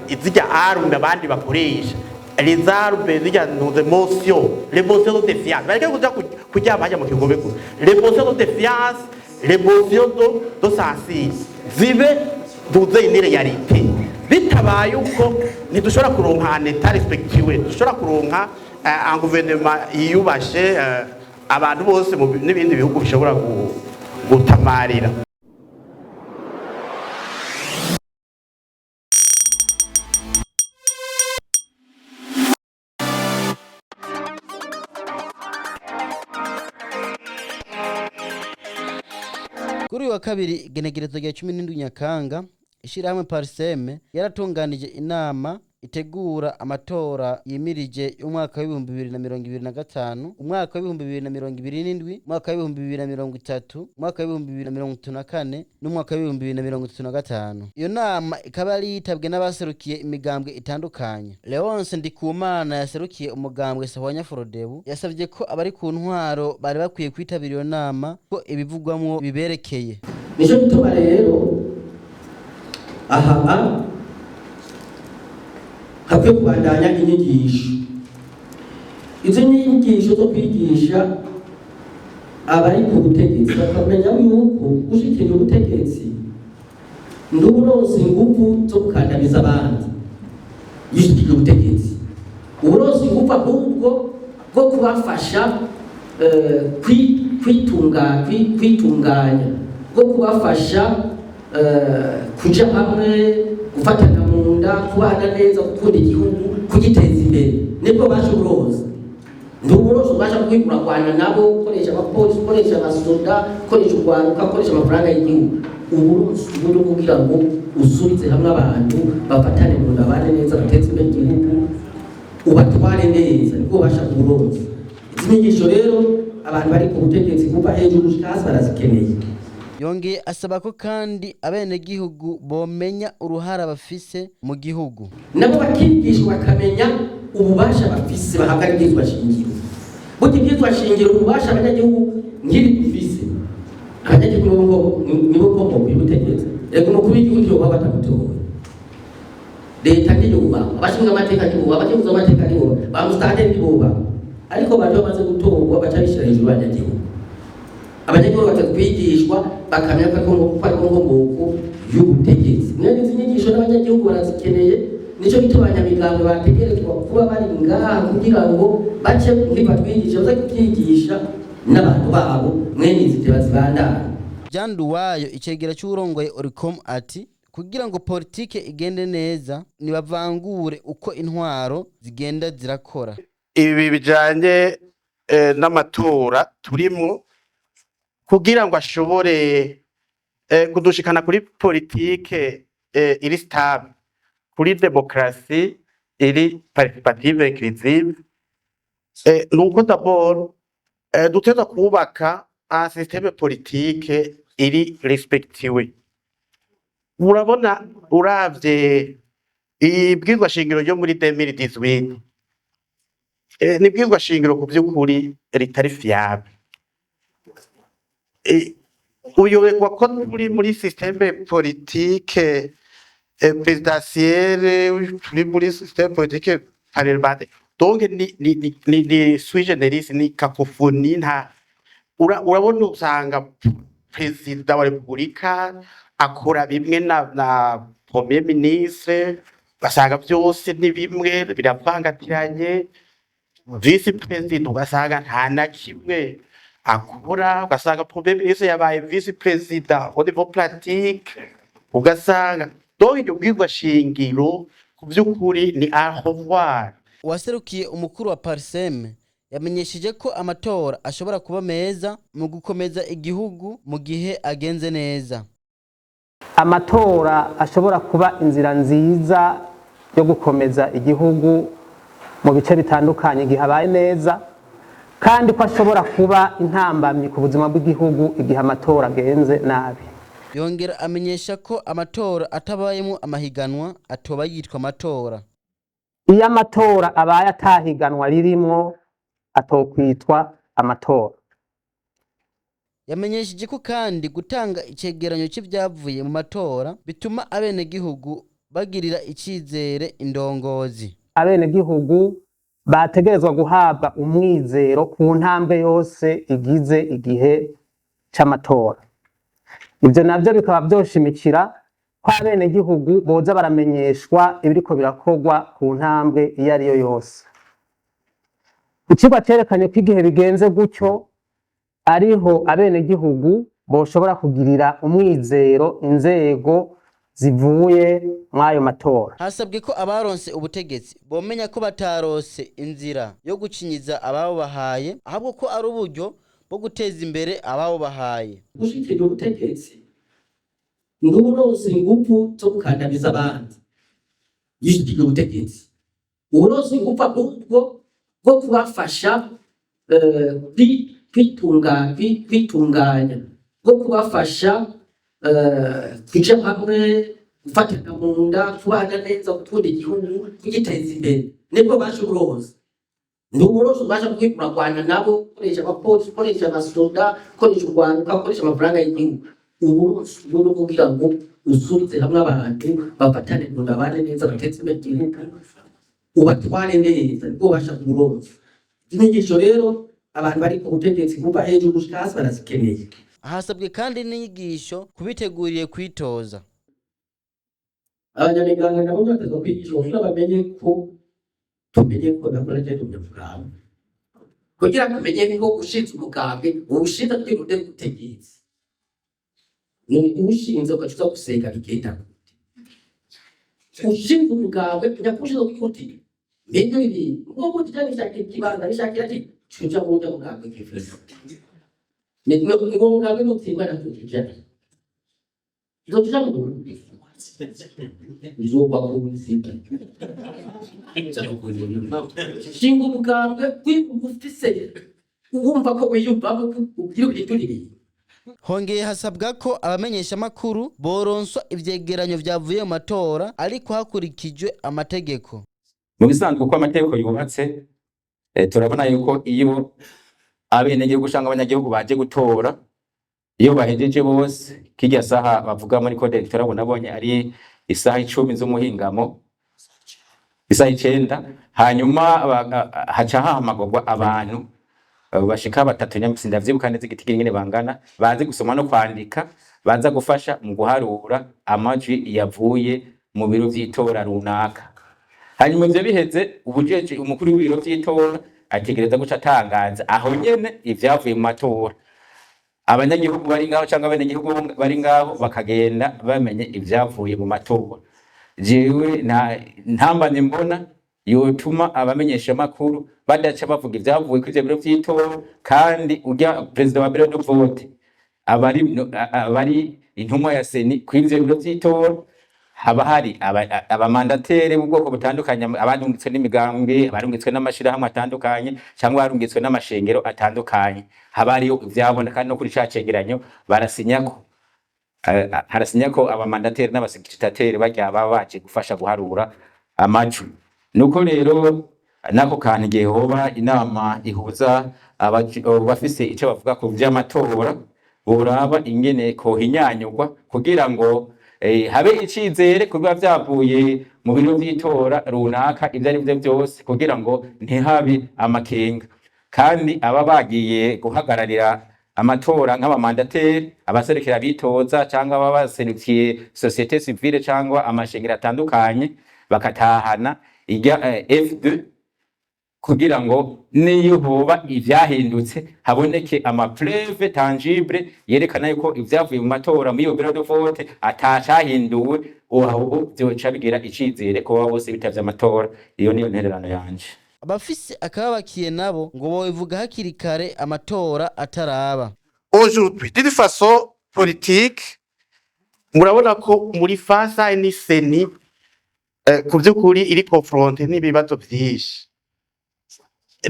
izijya arme abandi bakoresha les armes zijya nos l'émotion de défiance bareke kuja kuryama hajya mu kigobe gusa l'émotion de défiance l'émotion de sensible zibe duze une réalité bitabaye uko ntidushobora kuronka un état respectueux dushobora kuronka un gouvernement yiyubashe abantu bose n'ibindi bihugu bishobora gutamarira. Kuri wa kabiri igenegerezo rya 17 Nyakanga ishirahamwe Parseme yaratunganije inama itegura amatora yimirije umwaka wa 2025 umwaka wa 2027 umwaka wa 2030 umwaka wa 2034 n'umwaka wa 2035. Iyo nama ikaba yari yitabwe n'abaserukiye imigambwe itandukanye. Leonce Ndikumana yaserukiye umugambwe Sahwanya Frodebu yasavye ko abari ku ntwaro bari bakwiye kwitabira iyo nama ko ibivugwamwo biberekeye. Nico gituma rero aha hakwiye kubandanya inyigisho. Izo nyigisho zo kwigisha abari ku butegetsi bakamenya yuko ushikira ubutegetsi nduburonse ingufu zo gukandamiza abandi. Yishikira ubutegetsi uburonse ingufu ahubwo bwo kubafasha kwitunganya bwo kubafasha kuja hamwe gufatana mu nda kubana neza gukunda igihugu kugiteza imbere nibwo baje uburozi nduburozi baje kwiguragwana nabo gukoresha abapolisi gukoresha abasoda gukoresha urwaruka gukoresha amafaranga y'igihugu uburozi bwo kugira ngo usubize hamwe abantu bafatane mu nda bane neza bateze imbere igihugu ubatware neza nibwo basha uburozi. Izi nyigisho rero abantu bari ku butegetsi kuva hejuru gushika hasi barazikeneye. Yongeye asaba ko kandi abenegihugu bomenya uruhara bafise mu gihugu nabo bakigishwa bakamenya ububasha bafise bahabwa n'ibwirizwa shingiro. Burya ibwirizwa shingiro ububasha abanyagihugu nkiri dufise abanyagihugu nibo kombo kwibutegetsi ego no kubigihugu cyo baba batamutowe leta ndiyo buba abashinga amateka ndibo abagihugu amateka ndibo bamustande ndibo ariko baje bamaze gutorwa bacabishira hejuru abanyagihugu. Abanyagihugu batakwigishwa bakamenya ko ari ngomboko y'ubutegetsi. Mwene izi nyigisho n'abanyagihugu barazikeneye nico gituma abanyamigambwe bategerezwa kuba bari ngaha kugira ngo bace ntibatwigisha baze kubyigisha n'abantu babo mwene izi tebazibandana. Janduwayo icegera cy'urongoye Oricom ati kugira ngo politike igende neza nibavangure uko intwaro zigenda zirakora. Ibi bijanye n'amatora turimo kugira ngo ashobore kudushikana kuri politike iri stable kuri demokrasi iri participative inclusive nuko d'abord duteza kubaka un système politique iri respectiwe. Murabona uravye ibwirwa shingiro ryo muri 2018 nibwirwa shingiro ku by'ukuri ritari fiable. Uyoberwa ko muri système politique présidentielle muri système politique parlementaire donc ni sui generis ni cacophonie nta urabona usanga president wa republika akora bimwe na premier ministre basanga byose ni bimwe biravangatiranye vice president ugasanga nta na kimwe akora ugasanga premier ministre yabaye vice president au niveau pratique ugasanga donc iryo bwirwa shingiro ku by'ukuri ni au revoir. Waserukiye umukuru wa Parseme yamenyesheje ko amatora ashobora kuba meza mu gukomeza igihugu mu gihe agenze neza. Amatora ashobora kuba inzira nziza yo gukomeza igihugu mu bice bitandukanye igihe abaye neza kandi ko ashobora kuba intambamyi ku buzima bw'igihugu igihe amatora agenze nabi. Yongera amenyesha ko amatora atabayemo amahiganwa atoba yitwa amatora. Iyo amatora abaye atahiganwa ririmo atokwitwa amatora. Yamenyesheje ko kandi gutanga icegeranyo cy'ibyavuye mu matora bituma abenegihugu bagirira icizere indongozi. abenegihugu bategerezwa guhabwa umwizero ku ntambwe yose igize igihe c'amatora. Ivyo navyo bikaba vyoshimikira ko abenegihugu boza baramenyeshwa ibiriko birakorwa ku ntambwe iyo ariyo yose. Icigwa cerekanye ko igihe bigenze gutyo ariho abenegihugu boshobora kugirira umwizero inzego zivuye mw'ayo matora. Hasabwe ko abaronse ubutegetsi bomenya ko bataronse inzira yo gucinyiza ababo bahaye, ahubwo ko ari uburyo bwo guteza imbere ababo bahaye. Gushikira ubutegetsi nturonse ingufu zo gukandamiza abandi. Yishikira ubutegetsi uronse ingufu ahubwo bwo kubafasha kwitunganya, bwo kubafasha kuja hamwe, gufatana mu nda, kubana neza, gukunda igihugu, kugiteza imbere. Nibwo baje uburonse. Ntuburonse ubasha kurwana nabo, ukoresha abapolisi, ukoresha abasoda, ukoresha urwaruka, ukoresha amafaranga y'igihugu. Uburonse ubwo kugira ngo usubize hamwe abantu bafatane mu nda, bane neza, bateze imbere igihugu, ubatware neza. Nibwo ubasha kuburonse. Inyigisho rero abantu bari ku butegetsi kuva hejuru gushika hasi barazikeneye. Hasabwe kandi n'inyigisho kubiteguriye kwitoza. Abanyamiganga nabo batezwa kwigishwa kugira tumenye ko nakora cyane umunyamuganga. Kugira tumenye ko gushinzwe umugambwe ubushinzwe bw'urude gutegetsi. Ni ushinzwe ugacuza gusenga bigenda gute. Ushinzwe umugambwe kujya kushinzwe kwikuti. Mbega ibi ngo tujya nishakira kibanza nishakira ati tuja mu mugambwe kifeza. Ngo umugambwe n'utsimba na tujya. Tuja mu izuba kubisika shinga umugambwe ufise wumva ko wiyumvamo ugira uhindurire. Hongeye hasabwa ko abamenyesha makuru boronswa ivyegeranyo vyavuye mu matora ariko hakurikijwe amategeko. Mu bisanzwe uko amategeko yubatse turabona yuko iyo abenegihugu canke abanyagihugu baje gutora, iyo bahejeje bose kirya saha bavuga muri code electoral nabonye ari isaha 10 z'umuhingamo, isaha 9, hanyuma haca hahamagurwa abantu bashika batatu nyamutsinda vyibuka neza igitigiri nyene bangana, bazi gusoma no kwandika, baza gufasha mu guharura amajwi yavuye mu biro vy'itora runaka. Hanyuma ivyo biheze ubujeje umukuru w'ibiro vy'itora ategereza guca atangaza aho nyene ivyavuye mu matora. Abanyagihugu bari ngaho cyangwa abenegihugu bari ngaho bakagenda bamenye ivyavuye mu matora. Jewe ntambane mbona yotuma abamenyesha makuru badaca bavuga ivyavuye kuri biro vy'itora, kandi urya president wa bureau de vote abari intumwa ya seni kuri biro vy'itora, haba hari abamandatere mu bwoko butandukanye, abandungitswe n'imigambwe, abarungitswe n'amashirahamwe atandukanye cyangwa barungitswe n'amashengero atandukanye. Haba hariyo ivyabona kandi no kuri ca cegeranyo barasinyako harasinyako abamandatere n'abasecretary bajya baba baje gufasha guharura amajwi. Nuko rero nako kantu igihe hoba inama ihuza bafise ico bavuga ku vy'amatora, boraba ingene ko hinyanyurwa kugira ngo habe icizere kuba vyavuye mu biro vy'itora runaka ivyo ari vyo byose, kugira ngo ntihabe amakenga. Kandi aba bagiye guhagararira amatora nk'abamandateri, abaserekera bitoza cyangwa abaserukiye societe civile cyangwa amashengero atandukanye, bakatahana ijya F2 kugira ngo niyo hoba ivyahindutse haboneke ama preuve tangible yerekana yuko ivyavuye mu matora mu bureau de vote atacahinduwe, ubu byoca bigira icizere ko bose bitavye amatora. Iyo niyo ntererano yanje. Abafise akabakiye nabo ngo bobivuga hakiri kare amatora ataraba. Aujourd'hui, d'une façon politique, murabona ko muri fasa ni seni ku by'ukuri iri confronté n'ibibazo byinshi.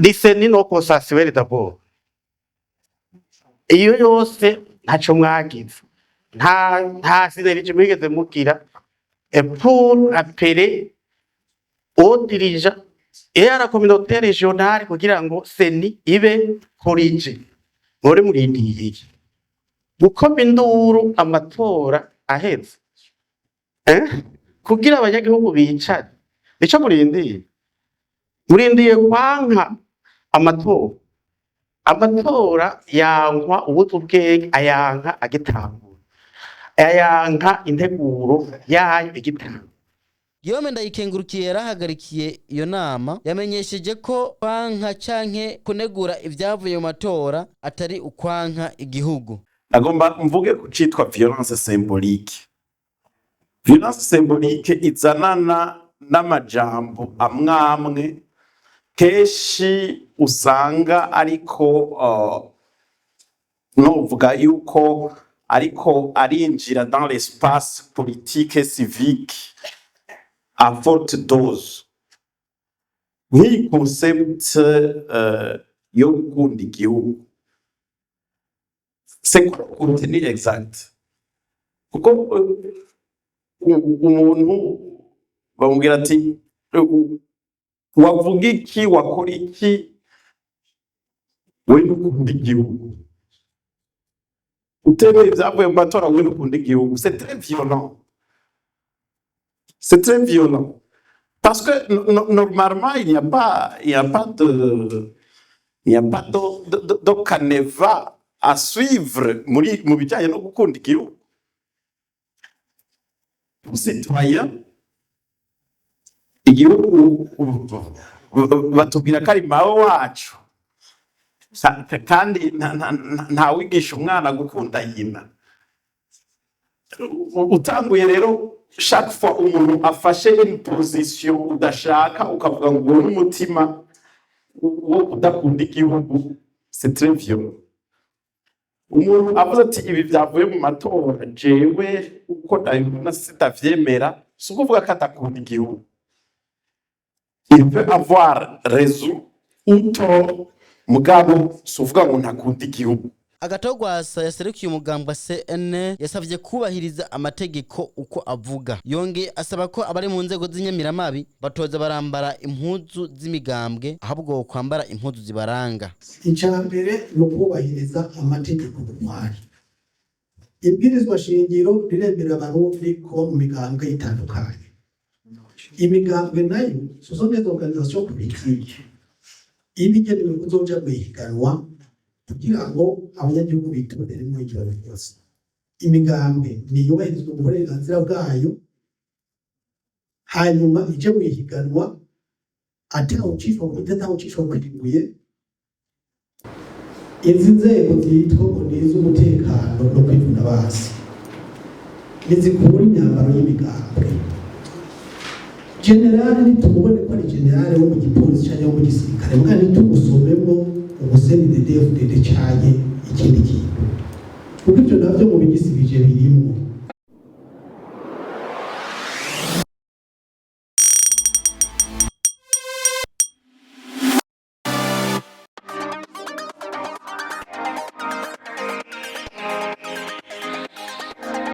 Liseni no consacrer d'abord. Iyo yose ntaco mwagize. Nta sinerije mwigeze mugira pour appeler aux dirigeants et à la communauté régionale kugira ngo seni ibe corrige. Muri murindiye gukoma induru amatora aheze. kugira abanyagihugu bicare nico murindiye kwanka amatora yankwa ubuze ubwenge ayanka agitangura ayanka integuro yayo igitangura. Guillaume Ndayikengurukiye yarahagarikiye iyo nama yamenyesheje ko kwanka canke kunegura ivyavuye mu matora atari ukwanka igihugu. Nagomba mvuge ku citwa violence symbolique. Violence symbolique izanana n'amajambo amwamwe keshi usanga ariko novuga yuko ariko arinjira dans l'espace politique et civique à forte dose. Nk'iyi concept yo gukunda igihugu c'est quoi le contenu exact? Kuko umuntu bamubwira ati wavuga iki wakora iki we n'ukunda igihugu utemeye ibyavuye mu matora we n'ukunda igihugu. C'est très violent. C'est très violent. Parce que normalement, il n'y a pas de canevas à suivre mu bijyanye no gukunda igihugu. Citoyen, igihugu batubwira ko ari mawe wacu kandi ntawigisha umwana gukunda nyina. Utanguye rero chaque fois umuntu afashe une position udashaka ukavuga ngo n'umutima wo kudakunda igihugu, c'est très violent. Umuntu avuze ati ibi byavuye mu matora jewe uko ndabibona sitavyemera, si ukuvuga ko adakunda igihugu. Il peut avoir raison ou tort, mugabo si uvuga ngo ntakunda igihugu. Agatogwasa yaserukiye umugambwe CN yasavye kubahiriza amategeko uko avuga. Yongeye asaba ko abari mu nzego z'inyamiramabi batoza barambara impuzu z'imigambwe ahubwo kwambara impuzu zibaranga. Icambere no kubahiriza amategeko y'umwari. Ibwirizwa shingiro riremera abarundi ko mu migambwe itandukanye. Imigambwe nayo ce sont des organisations politiques. Ibigenewe kuzoja guhiganwa kugira ngo abanyagihugu bitorere mu ijoro ryose. Imigambi ni yubahirizwa mu burenganzira bwayo, hanyuma ije guhiganwa atawucishwa kwiguye. Izi nzego zitwa ngo ni iz'umutekano no kwivuna basi nizikura imyambaro y'imigambwe. Generali nitumubone ko ari generali wo mu gipolisi cyangwa wo mu gisirikare, mbwa nitumusomemo ubuseni de DFDD cyane ikindi kintu, kuko ibyo navyo mu bigisibije birimo.